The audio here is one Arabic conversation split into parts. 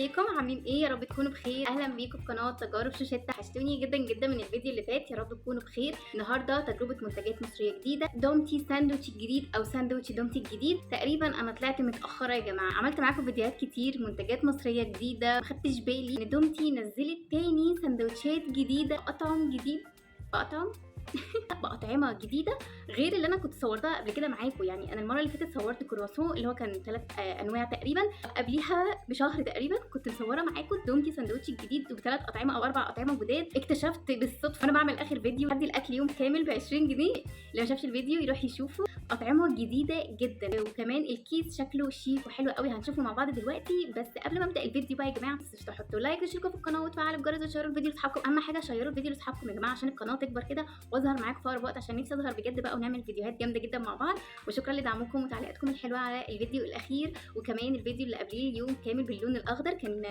ازيكم عاملين ايه؟ يا رب تكونوا بخير. اهلا بيكم في قناه تجارب شوشتة. وحشتوني جدا جدا من الفيديو اللي فات، يا رب تكونوا بخير. النهارده تجربه منتجات مصريه جديده، دومتي ساندوتش الجديد او ساندوتش دومتي الجديد. تقريبا انا طلعت متاخره يا جماعه، عملت معاكم فيديوهات كتير منتجات مصريه جديده، ما خدتش بالي ان دومتي نزلت تاني ساندوتشات جديده، اطعم جديد، بأطعمة جديدة غير اللي انا كنت صورتها قبل كده معاكم. يعني انا المره اللي فاتت صورت كرواسون اللي هو كان 3 انواع تقريبا، قبليها بشهر تقريبا كنت مصوره معاكم دومتي ساندوتش الجديد بثلاث اطعمه او 4 اطعمه جداد. اكتشفت بالصدفه وانا بعمل اخر فيديو عندي الاكل يوم كامل ب 20 جنيه، اللي ما شافش الفيديو يروح يشوفه. اطعمه جديده جدا، وكمان الكيس شكله شيك وحلو قوي، هنشوفه مع بعض دلوقتي. بس قبل ما ابدا الفيديو بقى يا جماعه، ما تنسوش تحطوا لايك وتشتركوا في القناه وتفعلوا الجرس وتشيروا الفيديو لاصحابكم. اهم حاجه شيروا الفيديو لاصحابكم يا جماعه عشان القناه تكبر كده واظهر معاكم في اقرب وقت، عشان نفسي اظهر بجد بقى ونعمل فيديوهات جامده جدا مع بعض. وشكرا لدعمكم وتعليقاتكم الحلوه على الفيديو الاخير، وكمان الفيديو اللي قبليه اليوم كامل باللون الاخضر، كان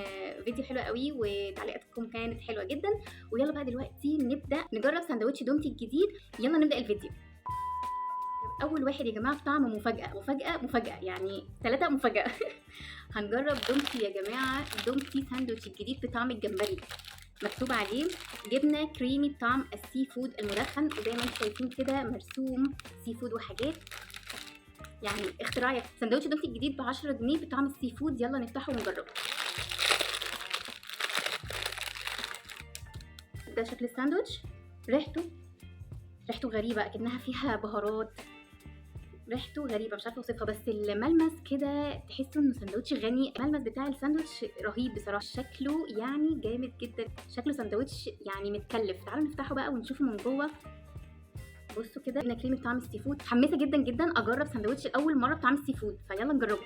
فيديو حلو قوي وتعليقاتكم كانت حلوه جدا. ويلا بقى دلوقتي نبدا نجرب ساندوتش دومتي الجديد. يلا نبدا الفيديو. اول واحد يا جماعه طعم مفاجاه يعني 3 مفاجاه. هنجرب دومتي يا جماعه، دومتي ساندوتش الجديد بطعم الجمبري، مكتوب عليه جبنه كريمي بطعم السي فود المدخن، وزي ما انتم شايفين كده مرسوم سي فود وحاجات، يعني اختراع. ساندوتش دومتي الجديد ب 10 جنيه بطعم السي فود. يلا نفتحه ونجربه. ده شكل الساندوتش. ريحته غريبه، اكنها فيها بهارات، ريحته غريبه مش عارفه اوصفها، بس الملمس كده تحسوا انه ساندوتش غني. الملمس بتاع الساندوتش رهيب بصراحه، شكله يعني جامد جدا، شكله ساندوتش يعني متكلف. تعالوا نفتحه بقى ونشوفه من جوه. بصوا كده، جبنه كريمي بطعم السي فود. متحمسه جدا جدا اجرب ساندوتش اول مره بطعم السي فود، فيلا نجربه.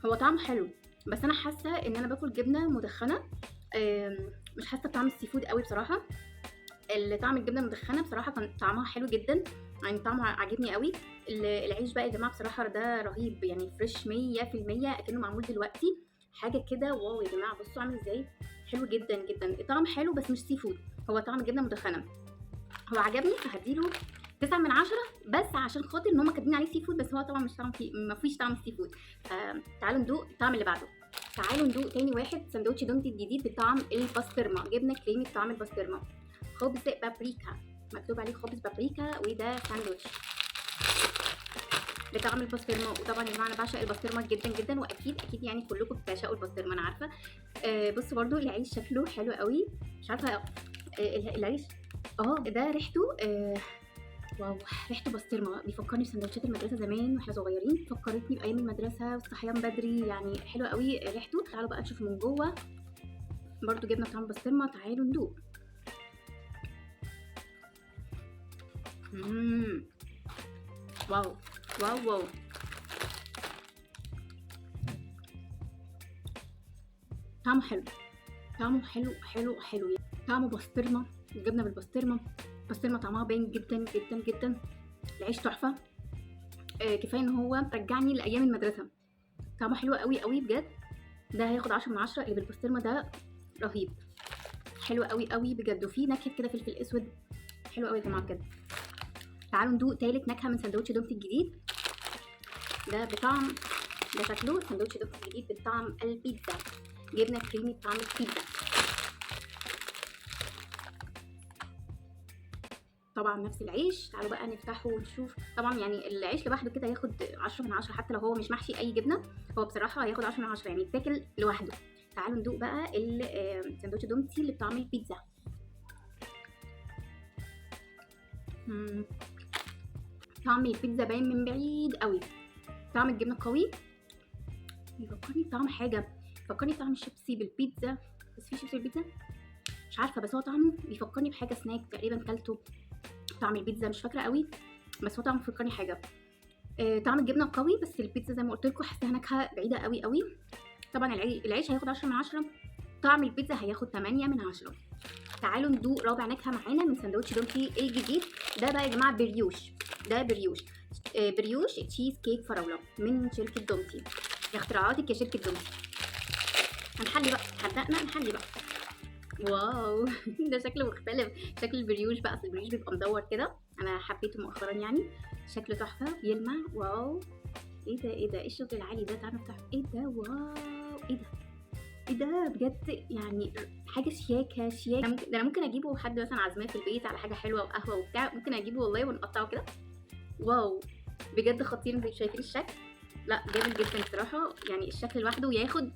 هو طعمه حلو، بس انا حاسه ان انا باكل جبنه مدخنه، مش حاسه بطعم السي فود قوي بصراحه. طعم الجبنه المدخنه بصراحه كان طعمها حلو جدا، يعني طعمه عاجبني قوي. العيش بقى يا جماعه بصراحه ده رهيب، يعني فريش 100%، اكنه معمول دلوقتي، حاجه كده واو يا جماعه. بصوا عامل ازاي، حلو جدا جدا. الطعم حلو بس مش سي فود، هو طعم جبنه مدخنه. هو عجبني فهديله 9 من 10، بس عشان خاطر ان هم كاتبين عليه سي فود، بس هو طبعا مش طعم ما فيش طعم السي فود. تعالوا ندوق الطعم اللي بعده. تعالوا ندوق تاني واحد، ساندوتش دومتي الجديد بطعم البسطرمه، جبنه كريمي بطعم البسطرمه، خبز بابريكا، مكتوب عليه خبز بابريكا، وده ساندوتش بطعم البسطرمه. وطبعا يا جماعه انا بعشق البسطرمه جدا جدا، واكيد يعني كلكم بتعشقوا البسطرمه انا عارفه. بصوا برده العيش شكله حلو قوي، مش عارفه العيش ده ريحته واو، ريحته بسطرمه، بيفكرني بسندوتشات المدرسه زمان واحنا صغيرين، فكرتني بايام المدرسه والصحيان بدري، يعني حلو قوي ريحته. تعالوا بقى نشوف من جوه، برده جبنه بطعم بسطرمه. تعالوا ندوق. واو واو واو، طعمه حلو، طعمه حلو، طعمه بسطرمه، الجبنه بالبسطرمه، بسطرمه طعمها باين جدا جدا جدا. العيش تحفه، كفايه ان هو رجعني لايام المدرسه. طعمه حلو قوي قوي بجد، ده هياخد 10 من 10. اللي بالبسطرمه ده رهيب، حلو قوي قوي بجد، وفي نكهه كده فلفل اسود، حلو قوي يا جماعه بجد. تعالوا ندوق تالت نكهه من ساندوتش دومتي الجديد. ده بطعم، ده شكله ساندوتش دومتي الجديد بطعم البيتزا، جبنه كريمي بطعم البيتزا. طبعا نفس العيش. تعالوا بقى نفتحه ونشوف. طبعا يعني العيش لوحده كده ياخد 10 من 10، حتى لو هو مش محشي اي جبنه، هو بصراحه هياخد 10 من 10، يعني يتاكل لوحده. تعالوا ندوق بقى الساندوتش دومتي اللي بطعم البيتزا. طعم البيتزا باين من بعيد قوي، طعم الجبنه قوي، بيفكرني بطعم حاجه، بيفكرني بطعم الشيبسي بالبيتزا، بس في شيبسي بالبيتزا مش عارفه، بس هو طعمه بيفكرني بحاجه سناك تقريبا كلته طعم البيتزا، مش فاكره قوي، بس هو طعمه بيفكرني حاجه. طعم الجبنه قوي، بس البيتزا زي ما قلت لكم حاساها نكهه بعيده قوي قوي. طبعا العيش هياخد 10 من 10، طعم البيتزا هياخد 8 من 10. تعالوا ندوق رابع نكهه معانا من ساندوتش دومتي الجديد. ده بقى يا جماعه بريوش، ده بريوش تشيز كيك فراوله من شركه دومتي. يا اختراعاتك يا شركه دومتي. هنحلي بقى، حدقنا نحلي بقى. واو. ده شكله مختلف، شكل البريوش بقى، اصل البريوش بيبقى مدور كده، انا حبيته مؤخرا يعني، شكله تحفه بيلمع. واو ايه ده ايه ده، ايه الشغل العالي ده، تعالوا نفتح. ايه ده، واو ايه ده، ايه ده بجد يعني، حاجه شياكه شياكه. انا ممكن اجيبه حد مثلا عازماه في البيت على حاجه حلوه وقهوه وبتاع، ممكن اجيبه والله ونقطعه كده. واو بجد خطير، انتوا شايفين الشكل؟ لا جامد جدا بصراحه، يعني الشكل لوحده ياخد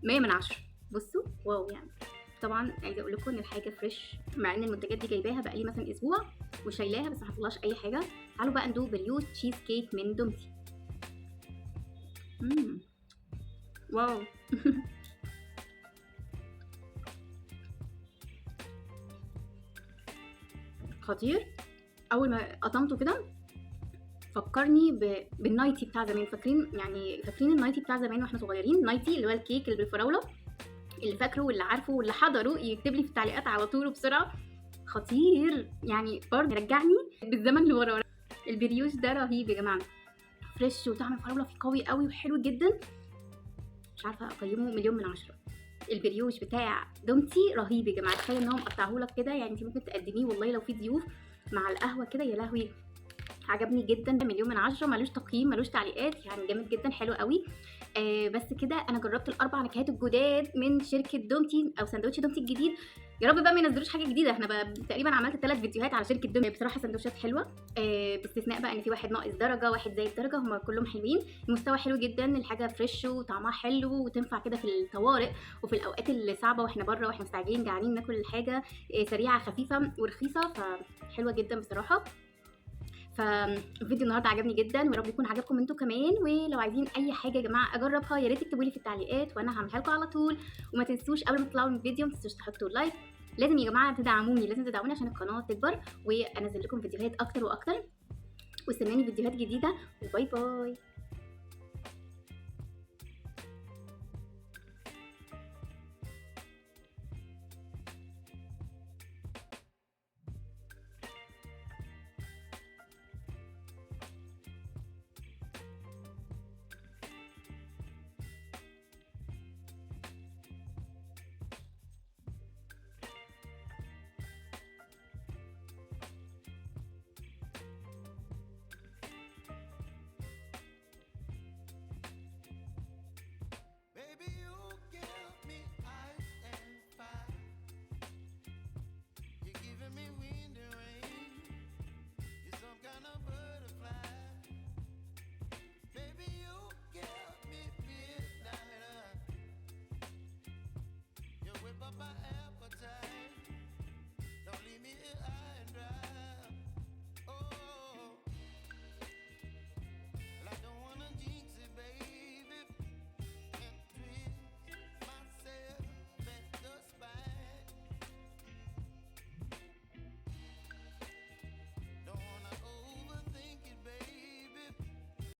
100 من 10. بصوا واو يعني. طبعا عايزه اقول لكم ان الحاجه فريش، مع ان المنتجات دي جايباها بقالي مثلا اسبوع وشايلاها بس ما حصلهاش اي حاجه. تعالوا بقى ندوق بريوش تشيز كيك من دومتي. واو خطير. اول ما قطمته كده فكرني بالنايتي بتاع زمان، فاكرين يعني، فاكرين النايتي بتاع زمان واحنا صغيرين، نايتي اللي هو الكيك اللي بالفراوله، اللي فاكره واللي عارفه واللي حضره يكتب لي في التعليقات على طول وبسرعه. خطير يعني، برضه يرجعني بالزمن لورا. البريوش ده رهيب يا جماعه، فريش وطعم الفراوله فيه قوي قوي وحلو جدا، مش عارفه اقيمه 1,000,000 من 10. البريوش بتاع دومتي رهيب يا جماعه، تخيل ان هو مقطعه لك كده، يعني انت ممكن تقدميه والله لو في ضيوف مع القهوه كده، يا لهوي عجبني جدا، 1,000,000 من 10، ملوش تقييم ملوش تعليقات، يعني جامد جدا حلو قوي. بس كده انا جربت الاربع نكهات الجداد من شركه دومتي او سندوتش دومتي الجديد. يا رب بقى ما ينزلوش حاجه جديده، احنا بقى تقريبا عملت 3 فيديوهات على شركه دومتي، بصراحه سندوتشات حلوه، باستثناء بقى ان في واحد ناقص درجه واحد زايد درجه، هم كلهم حلوين، المستوى حلو جدا، الحاجه فريش وطعمها حلو وتنفع كده في الطوارئ وفي الاوقات اللي صعبه واحنا بره واحنا مستعجلين جعانين ناكل الحاجه سريعه خفيفه ورخيصه، فحلوه جدا بصراحه. فالفيديو النهارده عجبني جدا، ويا رب يكون عجبكم انتوا كمان، ولو عايزين اي حاجه يا جماعه اجربها يا ريت تكتبوا لي في التعليقات وانا هعملها لكم على طول. وما تنسوش قبل ما تطلعوا من الفيديو ما تنسوش تحطوا لايك، لازم يا جماعه تدعموني، لازم تدعموني عشان القناه تكبر وانزل لكم فيديوهات اكتر واكتر، واستناني فيديوهات جديده، وباي باي.